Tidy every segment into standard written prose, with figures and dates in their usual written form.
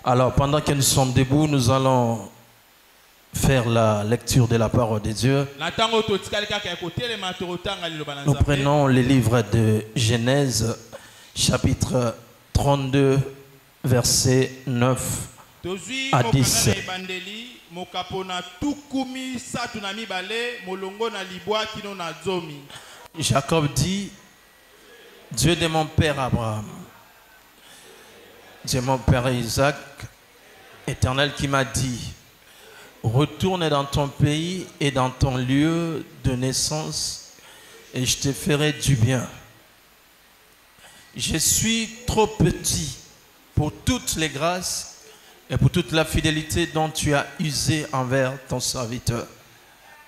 Alors, pendant que nous sommes debout, nous allons faire la lecture de la parole de Dieu. Nous prenons le livre de Genèse, chapitre 32, versets 9 à 10. Jacob dit, Dieu de mon père Abraham, Dieu de mon père Isaac, Éternel qui m'a dit, retourne dans ton pays et dans ton lieu de naissance et je te ferai du bien. Je suis trop petit pour toutes les grâces et pour toute la fidélité dont tu as usé envers ton serviteur.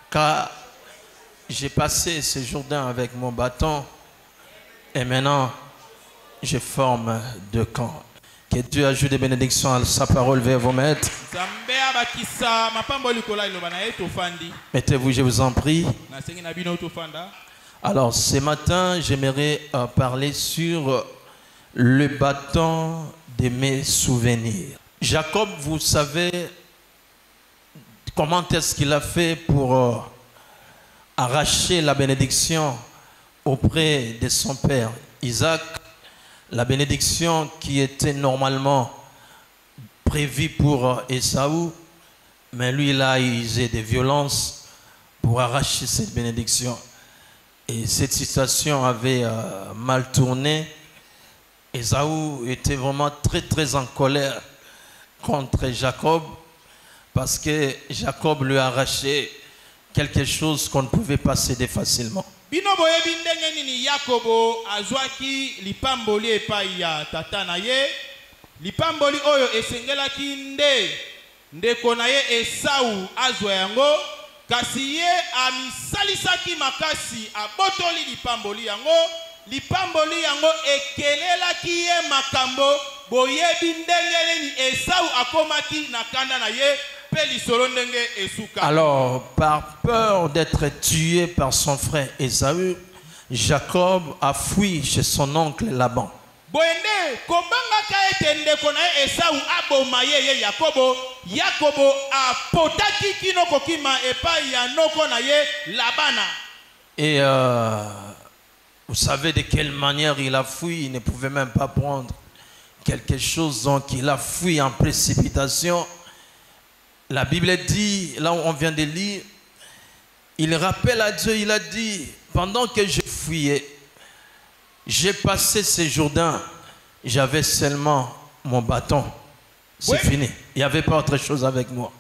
Car j'ai passé ce Jourdain avec mon bâton et maintenant je forme deux camps. Que Dieu ajoute des bénédictions à sa parole vers vos maîtres. Mettez-vous, je vous en prie. Alors, ce matin, j'aimerais parler sur le bâton de mes souvenirs. Jacob, vous savez comment est-ce qu'il a fait pour arracher la bénédiction auprès de son père Isaac. La bénédiction qui était normalement prévue pour Ésaü, mais lui, il a usé de violence pour arracher cette bénédiction. Et cette situation avait mal tourné. Ésaü était vraiment très en colère contre Jacob parce que Jacob lui a arraché quelque chose qu'on ne pouvait pas céder facilement. Bino boyebi ndenge nini Yakobo azwaki lipamboli epai ya tata na ye, lipamboli oyo esengelaki ndeko na ye Esau azwa yango, kasi ye amisalisaki makasi abotoli lipamboli yango ekelelaki ye makambo, boyebi ndenge nini Esau akomaki na kanda na ye. Alors, par peur d'être tué par son frère Ésaü, Jacob a fui chez son oncle Laban. Et vous savez de quelle manière il a fui, il ne pouvait même pas prendre quelque chose, donc il a fui en précipitation. La Bible dit, là où on vient de lire, il rappelle à Dieu, il a dit, pendant que je fuyais, j'ai passé ce Jourdain, j'avais seulement mon bâton. C'est fini. Il n'y avait pas autre chose avec moi.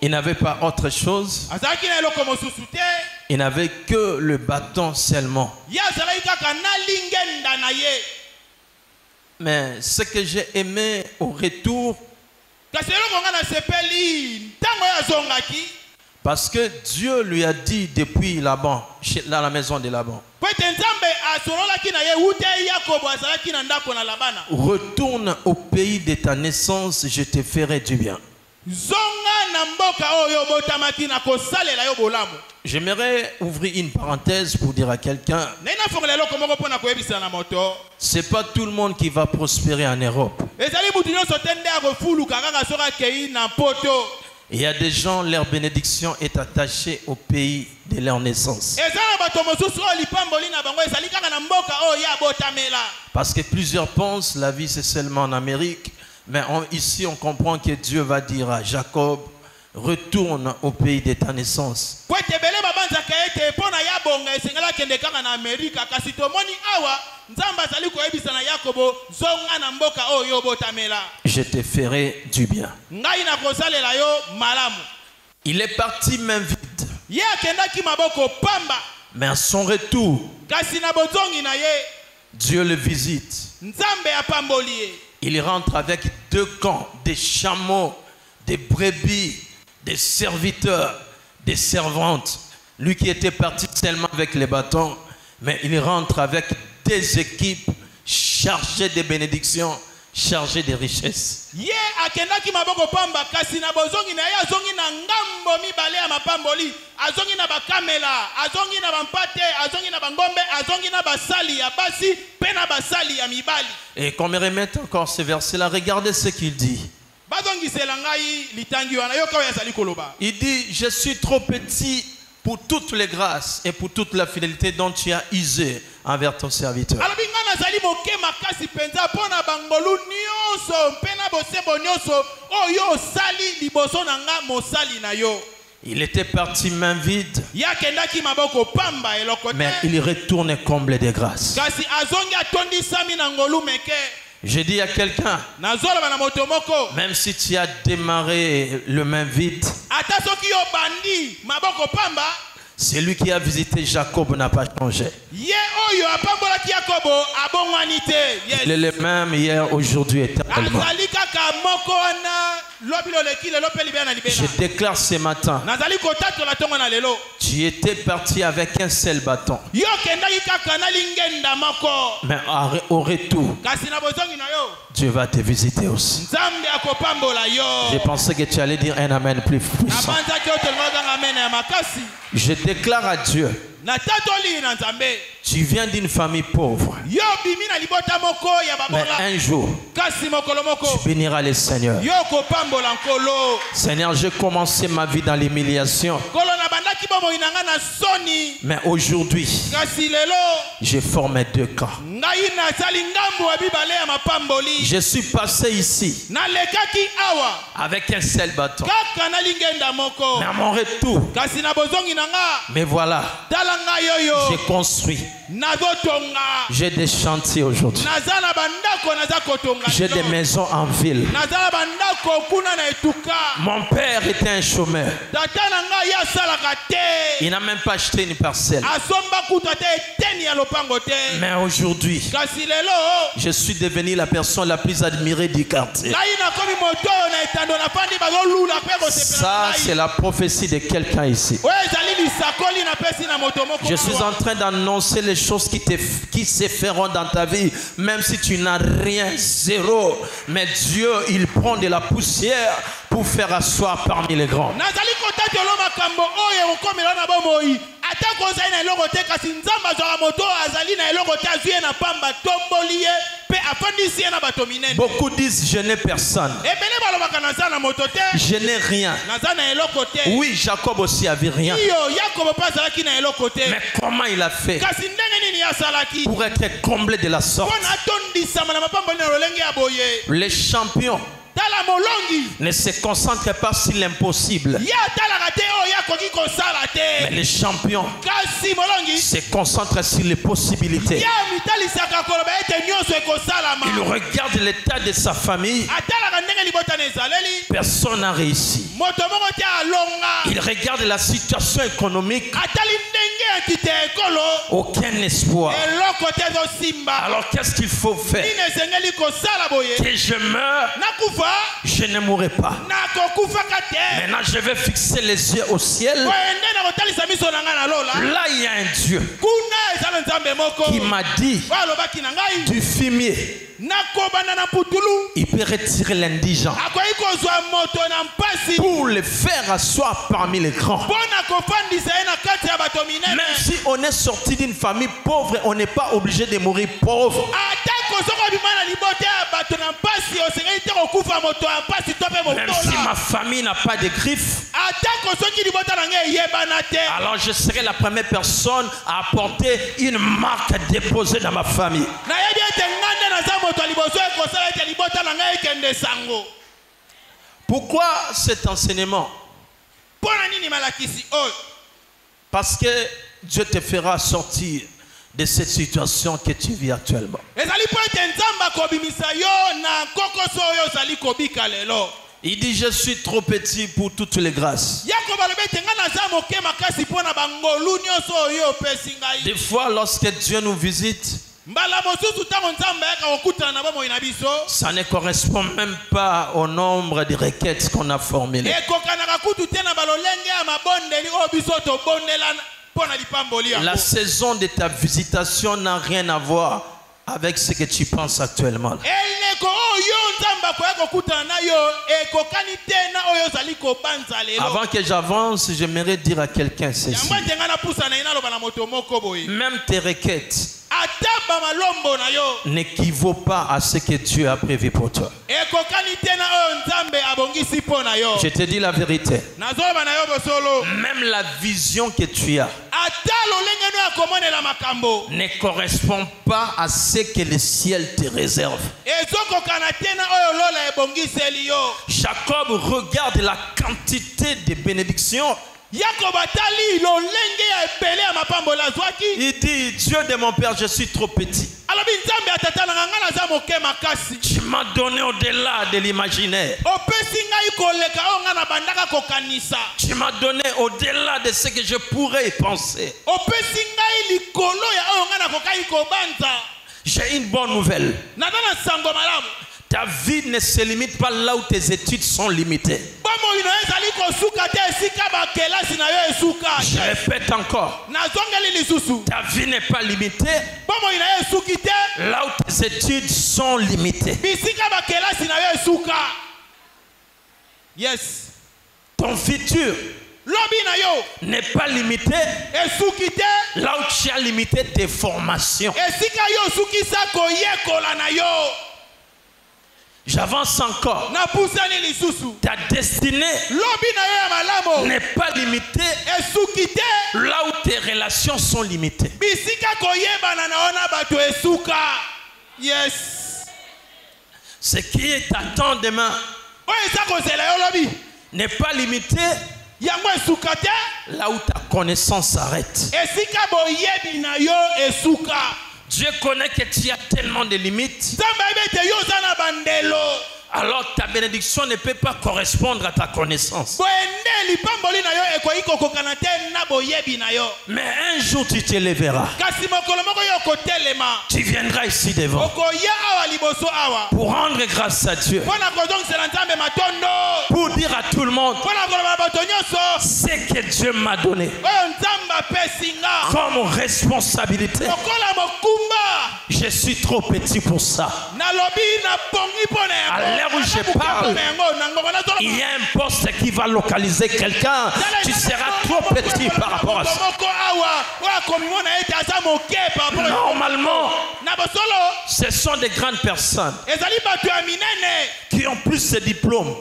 Il n'avait pas autre chose. Il n'avait que le bâton seulement. Mais ce que j'ai aimé au retour, parce que Dieu lui a dit depuis Laban, dans la maison de Laban, retourne au pays de ta naissance, je te ferai du bien. J'aimerais ouvrir une parenthèse pour dire à quelqu'un, c'est pas tout le monde qui va prospérer en Europe. Il y a des gens, leur bénédiction est attachée au pays de leur naissance. Parce que plusieurs pensent la vie c'est seulement en Amérique. Mais ici on comprend que Dieu va dire à Jacob, retourne au pays de ta naissance. Je te ferai du bien. Il est parti main vide. Mais à son retour, Dieu le visite. Il rentre avec deux camps, des chameaux, des brebis, des serviteurs, des servantes. Lui qui était parti seulement avec les bâtons, mais il rentre avec des équipes chargées de bénédictions, chargées de richesses. Ye akendaki maboko pamba kasi na bozongi na ye azongi na ngambo mibale ya mapamboli, azongi na bakamela, azongi na bampate, azongi na bangombe, azongi na basali ya basi pe na basali ya mibali. Et qu'on me remette encore ce verset-là, regardez ce qu'il dit. Il dit, je suis trop petit pour toutes les grâces et pour toute la fidélité dont tu as usé envers ton serviteur. Il était parti main vide, mais il retourne comblé de grâce. Je dis à quelqu'un, même si tu as démarré le main vide, celui qui a visité Jacob n'a pas changé. Il est le même hier, aujourd'hui et éternellement. Je déclare ce matin, tu étais parti avec un seul bâton. Mais au retour, Dieu va te visiter aussi. Je pensais que tu allais dire un amen plus puissant. Je déclare à Dieu, tu viens d'une famille pauvre, mais un jour tu béniras le Seigneur. Seigneur, j'ai commencé ma vie dans l'humiliation, mais aujourd'hui j'ai formé deux camps. Je suis passé ici avec un seul bâton, mais à mon retour, mais voilà, j'ai construit. J'ai des chantiers aujourd'hui. J'ai des maisons en ville. Mon père était un chômeur. Il n'a même pas acheté une parcelle. Mais aujourd'hui, je suis devenu la personne la plus admirée du quartier. Ça, c'est la prophétie de quelqu'un ici. Je suis en train d'annoncer les choses qui se feront dans ta vie, même si tu n'as rien, zéro. Mais Dieu, il prend de la poussière pour faire asseoir parmi les grands. Beaucoup disent je n'ai personne, je n'ai rien. Oui, Jacob aussi avait rien. Mais comment il a fait pour être comblé de la sorte? Les champions ne se concentrent pas sur l'impossible, mais les champions se concentrent sur les possibilités. Il regarde l'état de sa famille, personne n'a réussi. Il regarde la situation économique, aucun espoir. Alors qu'est-ce qu'il faut faire? Que je meure, je ne mourrai pas. Maintenant je vais fixer les yeux au ciel. Là il y a un Dieu qui m'a dit, du fumier il peut retirer l'indigent pour le faire asseoir parmi les grands. Même si on est sorti d'une famille pauvre, on n'est pas obligé de mourir pauvre. Même si ma famille n'a pas de griffes, alors je serai la première personne à apporter une marque déposée dans ma famille. Pourquoi cet enseignement? Parce que Dieu te fera sortir de cette situation que tu vis actuellement. Il dit je suis trop petit pour toutes les grâces. Des fois lorsque Dieu nous visite, ça ne correspond même pas au nombre de requêtes qu'on a formulées. La saison de ta visitation n'a rien à voir avec ce que tu penses actuellement. Avant que j'avance, j'aimerais dire à quelqu'un ceci. Même tes requêtes n'équivaut pas à ce que Dieu a prévu pour toi. Je te dis la vérité. Même la vision que tu as ne correspond pas à ce que le ciel te réserve. Jacob regarde la quantité de bénédictions. Il dit, Dieu de mon père, je suis trop petit. Tu m'as donné au-delà de l'imaginaire. Tu m'as donné au-delà de ce que je pourrais penser. J'ai une bonne nouvelle. Ta vie ne se limite pas là où tes études sont limitées. Je répète encore. Ta vie n'est pas limitée là où tes études sont limitées. Yes. Ton futur n'est pas limité là où tu as limité tes formations. J'avance encore. Ta destinée n'est pas limitée là où tes relations sont limitées. Yes. Ce qui t'attend demain n'est pas limité là où ta connaissance s'arrête. Dieu connaît que tu as tellement de limites. Alors ta bénédiction ne peut pas correspondre à ta connaissance. Mais un jour tu te lèveras. Tu viendras ici devant pour rendre grâce à Dieu. Pour dire à tout le monde ce que Dieu m'a donné comme responsabilité. Je suis trop petit pour ça. À l'heure où je parle, il y a un poste qui va localiser quelqu'un. Tu seras trop petit par rapport à ça. Normalement, ce sont des grandes personnes qui ont plus de diplômes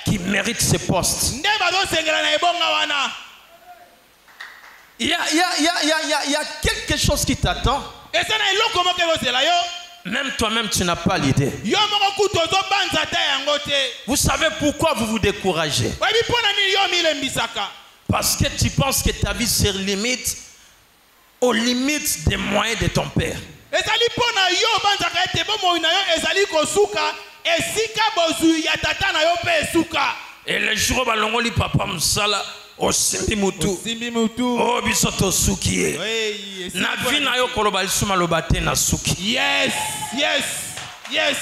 qui méritent ce poste. Il y a quelque chose qui t'attend. Même toi-même, tu n'as pas l'idée. Vous savez pourquoi vous vous découragez? Parce que tu penses que ta vie se limite aux limites des moyens de ton père. Et le jour où balongoli papa msala osimbi mutu o bisoto suki na vie na yo koloba lisuma lobate na suki. Yes, yes, yes.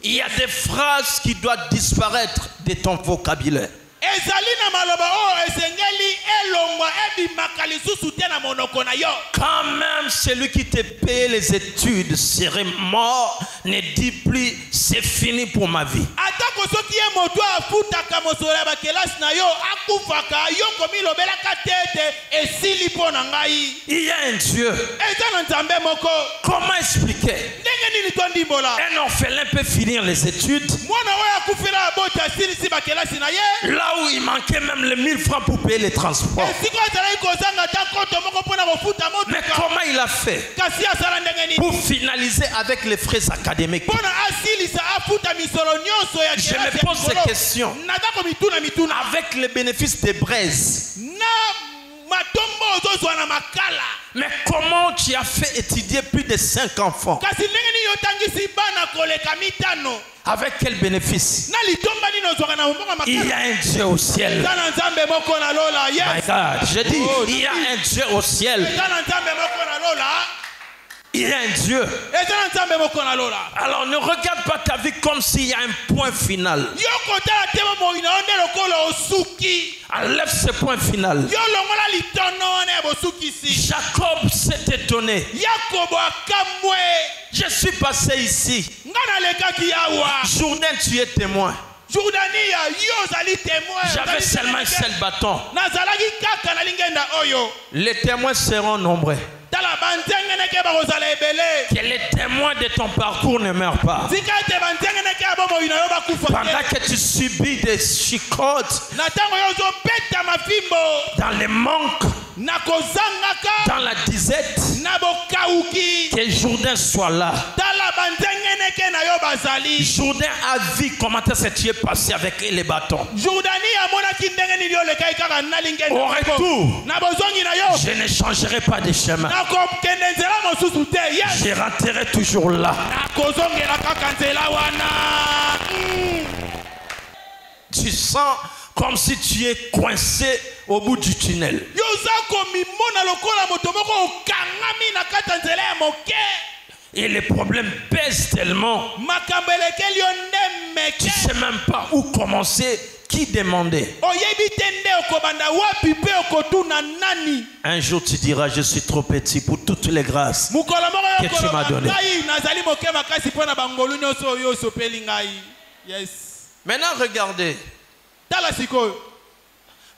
Il y a des phrases qui doivent disparaître de ton vocabulaire. Quand même celui qui te paye les études serait mort, ne dis plus c'est fini pour ma vie. Il y a un Dieu. Comment expliquer? Un orphelin peut finir les études là où il manquait même les 1000 francs pour payer les transports. Mais comment il a fait pour finaliser avec les frais académiques? Je me pose ces questions avec les bénéfices des braises. Mais comment tu as fait étudier plus de 5 enfants? Avec quel bénéfice? Il y a un Dieu au ciel. My God, je dis, il y a un Dieu au ciel. Il il y a un Dieu. Alors ne regarde pas ta vie comme s'il y a un point final. Enlève ce point final. Jacob s'est étonné. Je suis passé ici. Jourdain, tu es témoin. J'avais seulement un seul bâton. Les témoins seront nombreux. Que les témoins de ton parcours ne meurent pas. Pendant que tu subis des chicottes, dans les manques, dans la disette, que Jourdain soit là. Jourdain a vu comment ça s'est passé avec les bâtons. Au retour, je ne changerai pas de chemin. Je rentrerai toujours là. Tu sens comme si tu es coincé au bout du tunnel. Et les problèmes pèsent tellement. Tu ne sais même pas où commencer, qui demander. Un jour tu diras, je suis trop petit pour toutes les grâces que tu m'as données. Maintenant regardez.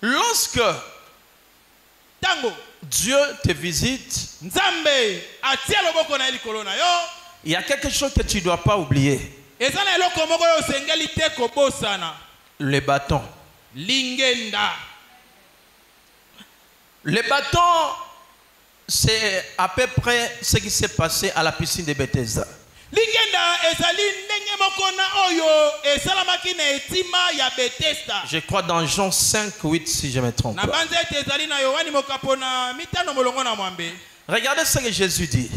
Lorsque Dieu te visite, il y a quelque chose que tu ne dois pas oublier. Les bâtons. Les bâtons, c'est à peu près ce qui s'est passé à la piscine de Bethesda. Je crois dans Jean 5, 8 si je ne me trompe pas. Regardez ce que Jésus dit.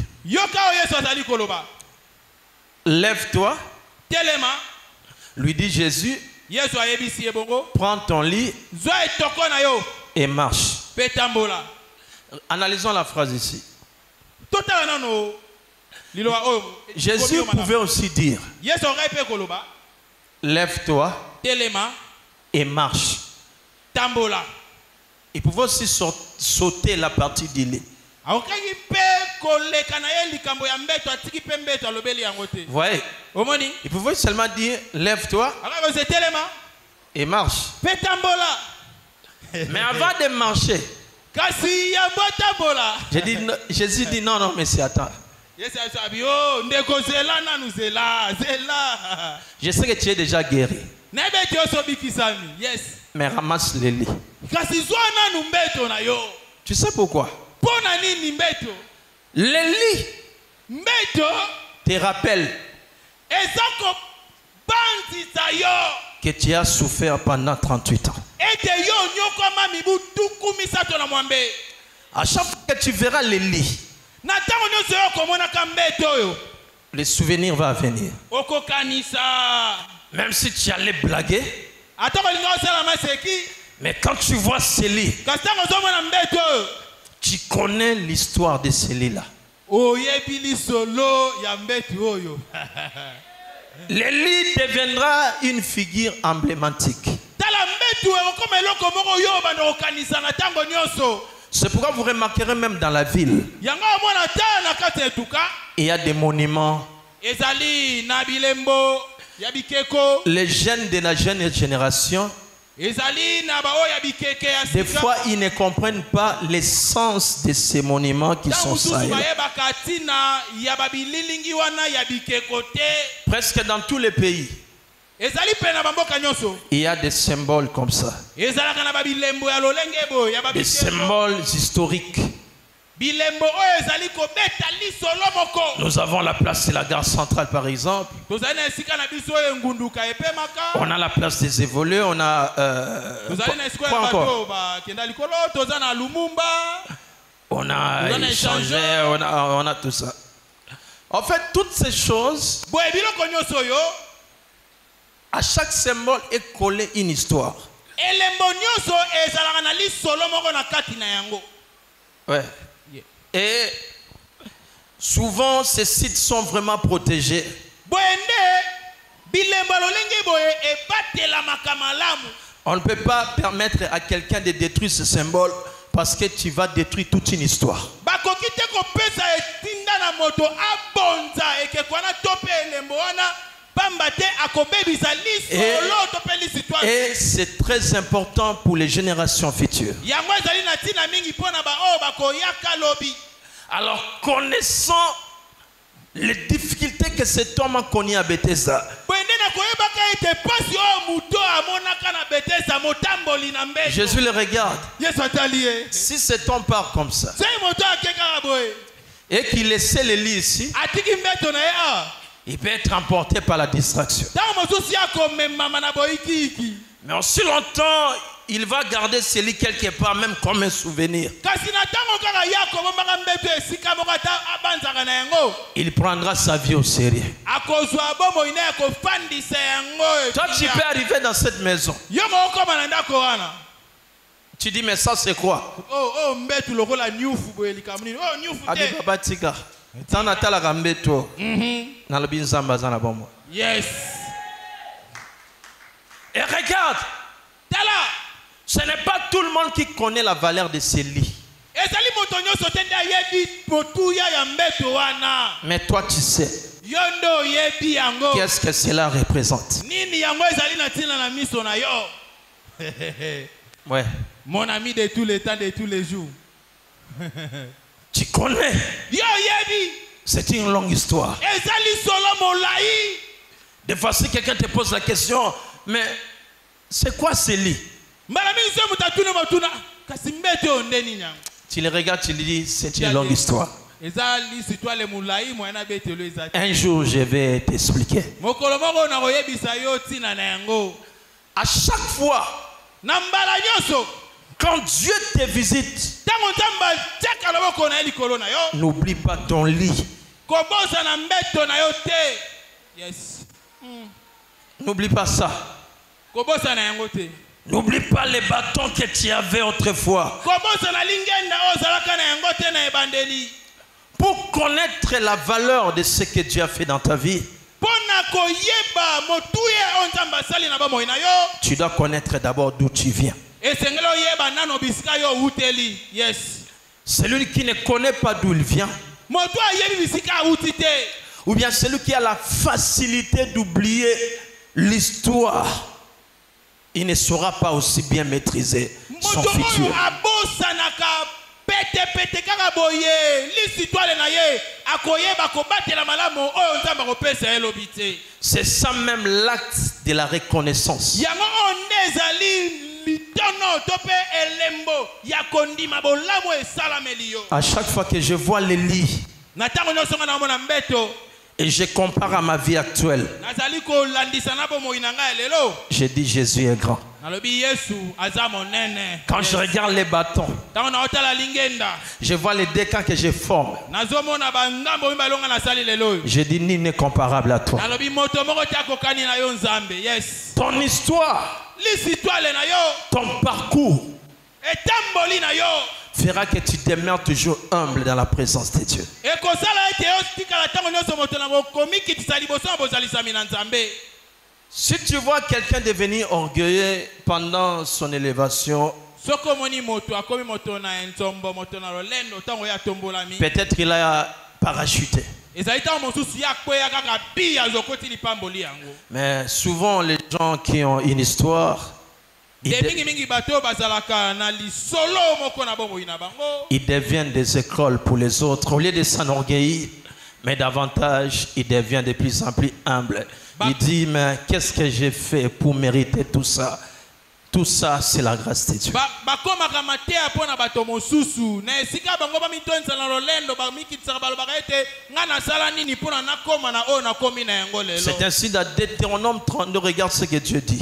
Lève-toi. Lui dit Jésus. Prends ton lit et marche. Analysons la phrase ici. Jésus pouvait aussi dire lève-toi et marche. Il pouvait aussi sauter la partie du lit. Vous voyez, il pouvait seulement dire lève-toi et marche. Mais avant de marcher, Jésus dit non, mais c'est attends. Je sais que tu es déjà guéri. Mais ramasse les lits. Tu sais pourquoi? Les lits te rappellent que tu as souffert pendant 38 ans. À chaque fois que tu verras les lits, les souvenirs vont venir. Même si tu allais blaguer, mais quand tu vois ces lits, tu connais l'histoire de ces lits-là. Les lits deviendra une figure emblématique. C'est pourquoi vous remarquerez même dans la ville, il y a des monuments. Les jeunes de la jeune génération, des fois ils ne comprennent pas l'essence de ces monuments qui sont ça. Presque dans tous les pays, il y a des symboles comme ça. Des symboles historiques. Nous avons la place de la gare centrale par exemple. On a la place des évolués, on a quoi encore? On a échangé, on a tout ça. En fait, toutes ces choses, à chaque symbole est collé une histoire. Ouais. Et Souvent, ces sites sont vraiment protégés. On ne peut pas permettre à quelqu'un de détruire ce symbole parce que tu vas détruire toute une histoire. Et c'est très important pour les générations futures. Alors, connaissant les difficultés que cet homme a connues à Bethesda, Jésus le regarde. Si cet homme part comme ça et qu'il laissait les lits ici, il peut être emporté par la distraction. Mais aussi longtemps, il va garder ce lit quelque part, même comme un souvenir. Il prendra sa vie au sérieux. Toi, tu peux arriver dans cette maison. Tu dis, mais ça c'est quoi? Yes. Et regarde, ce n'est pas tout le monde qui connaît la valeur de ces lits. Mais toi tu sais qu'est-ce que cela représente. Ouais. Mon ami de tous les temps, de tous les jours. Tu connais. C'est une longue histoire. Des fois, si quelqu'un te pose la question, mais c'est quoi ces lits? Tu les regardes, tu lui dis, c'est une longue histoire. Un jour, je vais t'expliquer. À chaque fois, quand Dieu te visite, n'oublie pas ton lit. N'oublie pas ça. N'oublie pas les bâtons que tu avais autrefois. Pour connaître la valeur de ce que Dieu a fait dans ta vie, tu dois connaître d'abord d'où tu viens. Celui qui ne connaît pas d'où il vient, ou bien celui qui a la facilité d'oublier l'histoire, il ne saura pas aussi bien maîtriser son futur. C'est ça même l'acte de la reconnaissance. À chaque fois que je vois les lits et je compare à ma vie actuelle, je dis Jésus est grand. Quand je regarde les bâtons, je vois les décans que je forme, je dis nul n'est comparable à toi. Ton histoire, ton parcours fera que tu demeures toujours humble dans la présence de Dieu. Si tu vois quelqu'un devenir orgueilleux pendant son élévation, peut-être qu'il a parachuté. Mais souvent les gens qui ont une histoire, ils deviennent des écoles pour les autres. Au lieu de s'enorgueillir, mais davantage, ils deviennent de plus en plus humbles. Il dit, mais qu'est-ce que j'ai fait pour mériter tout ça? Tout ça, c'est la grâce de Dieu. C'est ainsi dans Deutéronome 32, regarde ce que Dieu dit.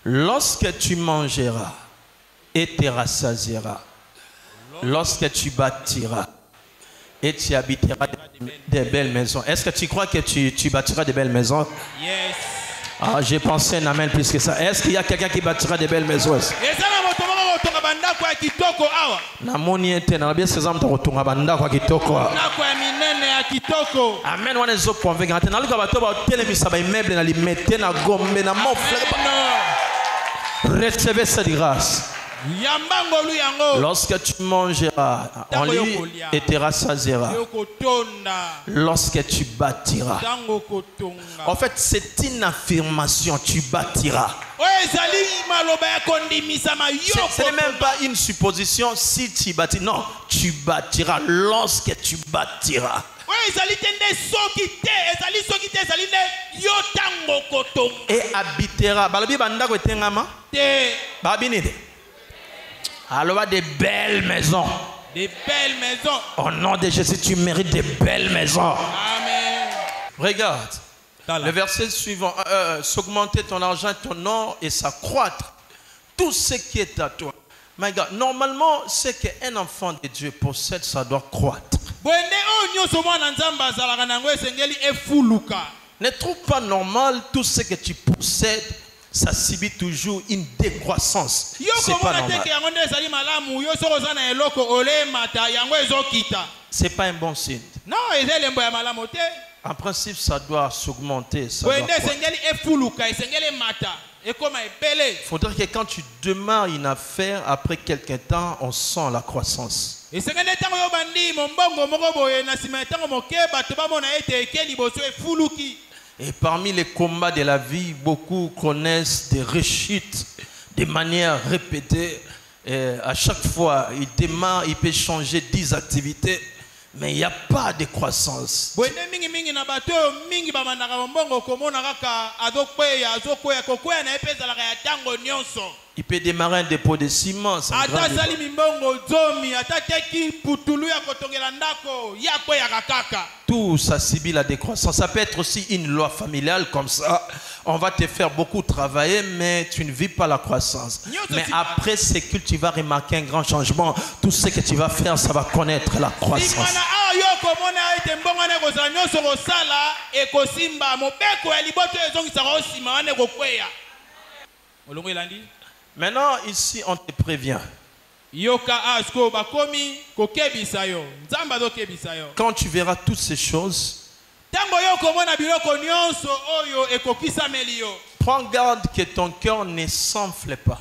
Lorsque tu mangeras et te rassasieras, lorsque tu bâtiras et tu habiteras des belles maisons. Est-ce que tu crois que tu bâtiras des belles maisons? Yes. Ah, j'ai pensé un amen plus que ça. Est-ce qu'il y a quelqu'un qui bâtira des belles maisons? ndako ya kitoko awa. namoni ete na bien sezam to kotunga bandako ya kitoko. Ndako ya minene ya kitoko. Amen wana zo convaincre ate naluka bato ba telemisa ba immeuble na limete na gombe na mofle. Recevez cette grâce. Lorsque tu mangeras en lui et te rassasieras. Lorsque tu bâtiras. En fait, c'est une affirmation. Tu bâtiras. Ce n'est même pas une supposition si tu bâtis. Non, tu bâtiras lorsque tu bâtiras. Et habitera. Balobi bandako etengama. Babinide. Alors des belles maisons. Des belles maisons. Au nom de Jésus, tu mérites des belles maisons. Amen. Regarde. Le verset suivant. S'augmenter ton argent, ton or et s'accroître. Tout ce qui est à toi. My God, normalement, ce qu'un enfant de Dieu possède, ça doit croître. Ne trouve pas normal tout ce que tu possèdes, ça subit toujours une décroissance. C'est pas normal. C'est pas un bon signe. En principe, ça doit s'augmenter. Il faudrait que quand tu demeures une affaire, après quelques temps, on sent la croissance. Et parmi les combats de la vie, beaucoup connaissent des rechutes de manière répétée. Et à chaque fois, il démarre, il peut changer 10 activités, mais il n'y a pas de croissance. Il peut démarrer un dépôt de ciment. Tout ça subit la décroissance. Ça peut être aussi une loi familiale comme ça. On va te faire beaucoup travailler, mais tu ne vis pas la croissance. Mais après ce que tu vas remarquer un grand changement, tout ce que tu vas faire, ça va connaître la croissance. Maintenant, ici, on te prévient. Quand tu verras toutes ces choses, prends garde que ton cœur ne s'enfle pas.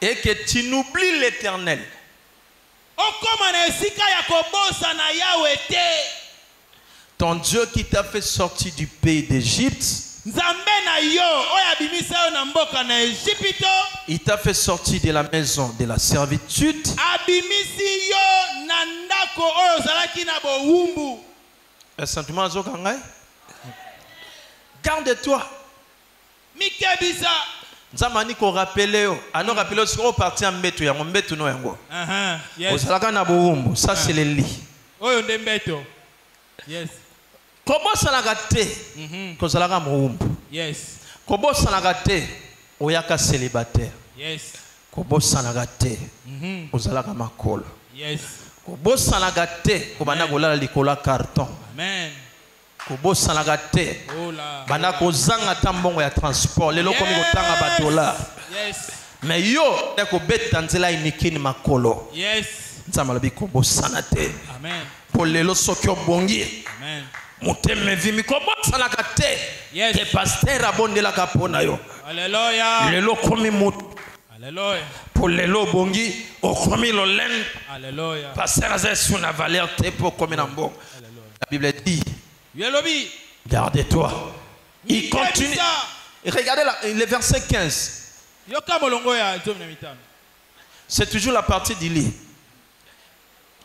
Et que tu n'oublies l'Éternel. Ton Dieu qui t'a fait sortir du pays d'Égypte, il t'a fait sortir de la maison de la servitude. Garde-toi. Zamani ko rappelé o ano rappelé sur parti en mbeto ya mbeto no yango. Osalaka na boumbu, ça c'est le lit. Oyo ndembeto. Yes. Comment ça l'a te? Kozalaka moumbu. Yes. Comment ça l'a te? Oyaka célibataire. Yes. Comment ça l'a te? Ozalaka makolo. Yes. Comment ça l'a te? Kobana kolala likola carton. Amen. Kobo sanaka te bana kozanga tambongo ya transport lelo komi kotanga ba dollar. Yes. Mais yo ko beta nzela inikini makolo. Yes. Nzama lobi kobo sanate. Amen. Pour lelo soki obongi. Amen. Moteme vimi kobo sanaka te. Yes. Ke pasteur abondela kapona yo. Alléluia. Lelo komi mot. Alléluia. Pour lelo bongi okomi lo len. Alléluia. Pasteur azé sur la valeur te pour komi na mbongo. La Bible dit gardez-toi. Il continue. Et regardez le verset 15. C'est toujours la partie du lit.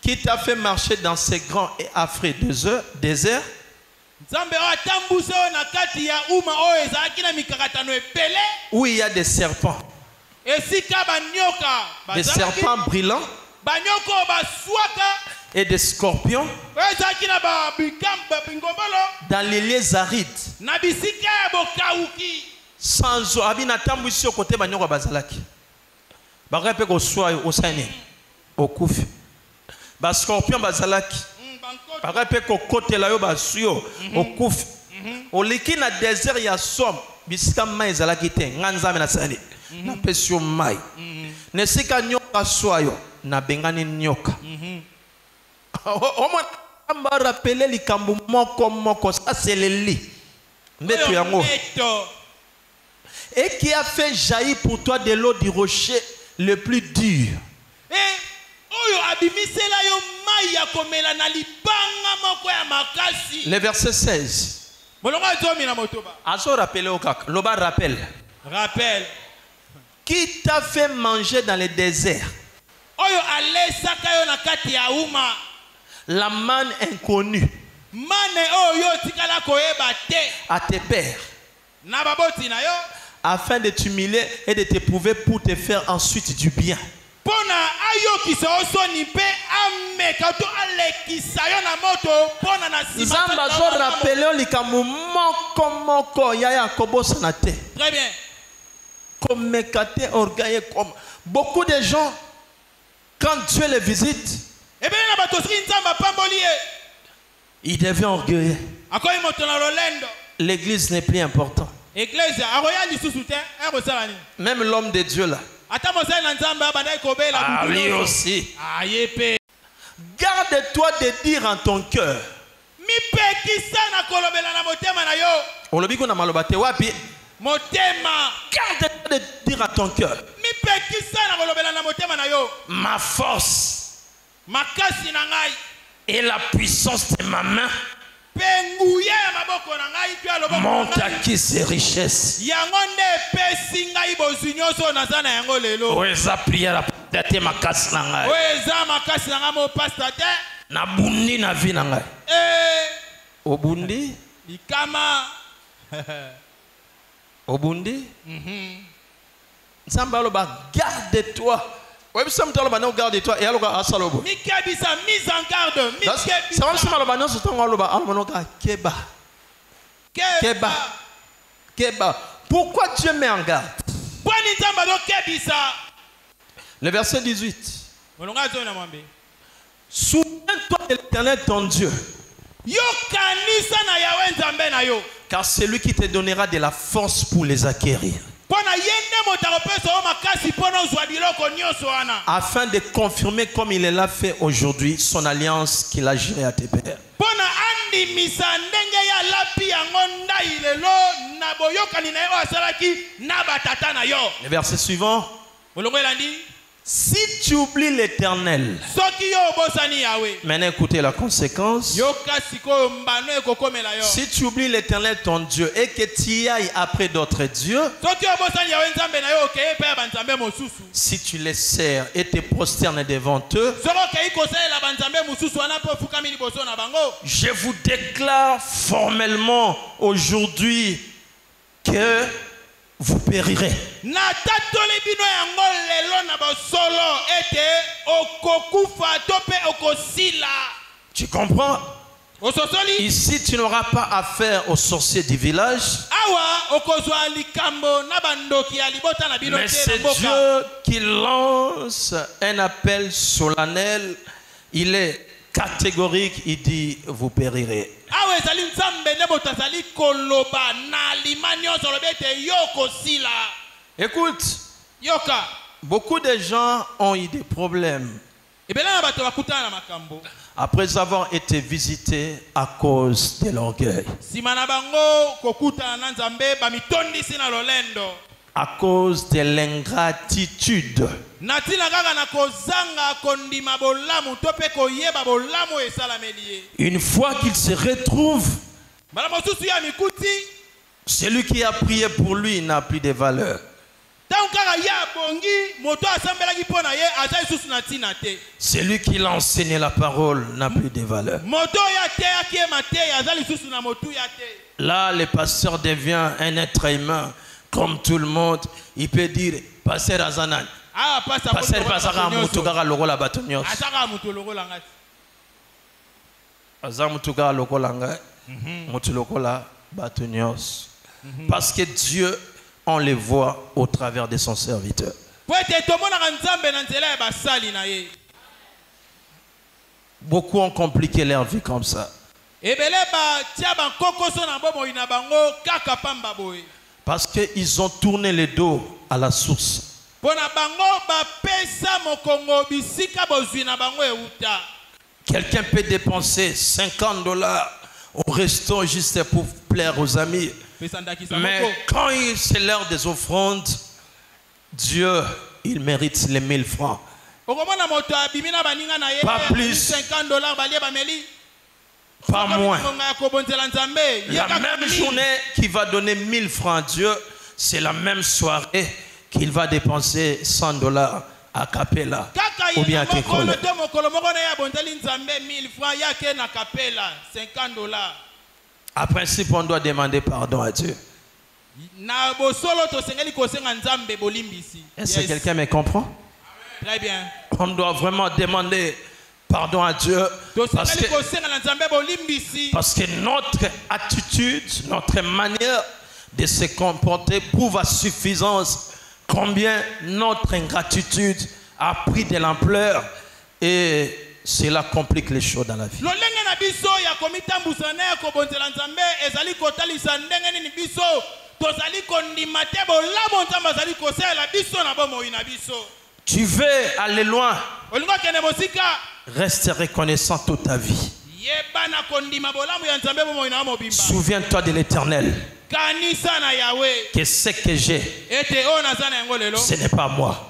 Qui t'a fait marcher dans ces grands et affreux déserts? Où il y a des serpents. Des serpents brillants. Et des scorpions dans les lieux arides. Sans eau. Abinatambu ici au côté de Bazalaki. Barape ko soa au Sani. Au Koufi. Bas scorpion Bazalaki. Barape ko côté la yo basuyo au Koufi. Au liki na désert ya somme. bisika mai ezalaki te nga nzambe nasali napesi yo mai na esika nyoka swayo nabengani nyoka omona amba rapele likambo moko ça c'est le lit ndeto yango et qui a fait jaillir pour toi de l'eau du rocher le plus dur. Le verset 16. Azo rappelé au kak. Loba rappelle. Rappelle. Qui t'a fait manger dans le désert? La manne inconnue. À tes pères. Afin de t'humilier et de t'éprouver pour te faire ensuite du bien. Très bien. Beaucoup de gens, quand Dieu les visite, ils deviennent orgueilleux. L'église n'est plus importante. Même l'homme de Dieu là. Ah, lui aussi. Garde-toi de dire en ton cœur. Garde-toi de dire en ton cœur. Ma force et la puissance de ma main m'ont acquis ces richesses. Oeza prière date makasi na ngai. Na bundi na vie na ngai. Obundi? Obundi? Nzambe aloba garde-toi. Oui, ça me parle maintenant, garde-toi et alors à Salobo. Mise en garde. Ça va me parler maintenant, c'est ton aloba. Alors Keba. Keba. Keba. Pourquoi Dieu met en garde? Le verset 18. Souviens-toi de l'Éternel ton Dieu. Car c'est lui qui te donnera de la force pour les acquérir. Afin de confirmer comme il l'a fait aujourd'hui son alliance qu'il a juré à tes pères. Le verset suivant. Si tu oublies l'Éternel, maintenant écoutez la conséquence. Si tu oublies l'Éternel ton Dieu et que tu ailles après d'autres dieux, si tu les sers et te prosternes devant eux, je vous déclare formellement aujourd'hui que vous périrez. Tu comprends? Ici, tu n'auras pas affaire aux sorciers du village. Mais c'est Dieu qui lance un appel solennel. Il est catégorique, il dit vous périrez. Écoute, beaucoup de gens ont eu des problèmes après avoir été visités à cause de l'orgueil, à cause de l'ingratitude. Une fois qu'il se retrouve, celui qui a prié pour lui n'a plus de valeur. Celui qui l'a enseigné la parole n'a plus de valeur. Là, le pasteur devient un être humain comme tout le monde. Il peut dire pasteur Azanan. Pasteur Pasaka Mutugara Logola Batonios. Azam Mutugara Logola Mutulokola Batonios. Parce que Dieu, on le voit au travers de son serviteur. Beaucoup ont compliqué leur vie comme ça. Parce qu'ils ont tourné le dos à la source. Quelqu'un peut dépenser $50 au resto juste pour plaire aux amis. Mais quand c'est l'heure des offrandes, Dieu, il mérite les 1000 francs. Pas plus, pas moins. La même journée qu'il va donner 1000 francs à Dieu, c'est la même soirée qu'il va dépenser $100 à Capella ou bien à Kekole. À principe, on doit demander pardon à Dieu. Est-ce que quelqu'un me comprend? Très bien. On doit vraiment demander pardon à Dieu parce que notre attitude, notre manière de se comporter prouve à suffisance combien notre ingratitude a pris de l'ampleur et cela complique les choses dans la vie. Tu veux aller loin, reste reconnaissant toute ta vie. Souviens-toi de l'Éternel. Que ce que j'ai, ce n'est pas moi.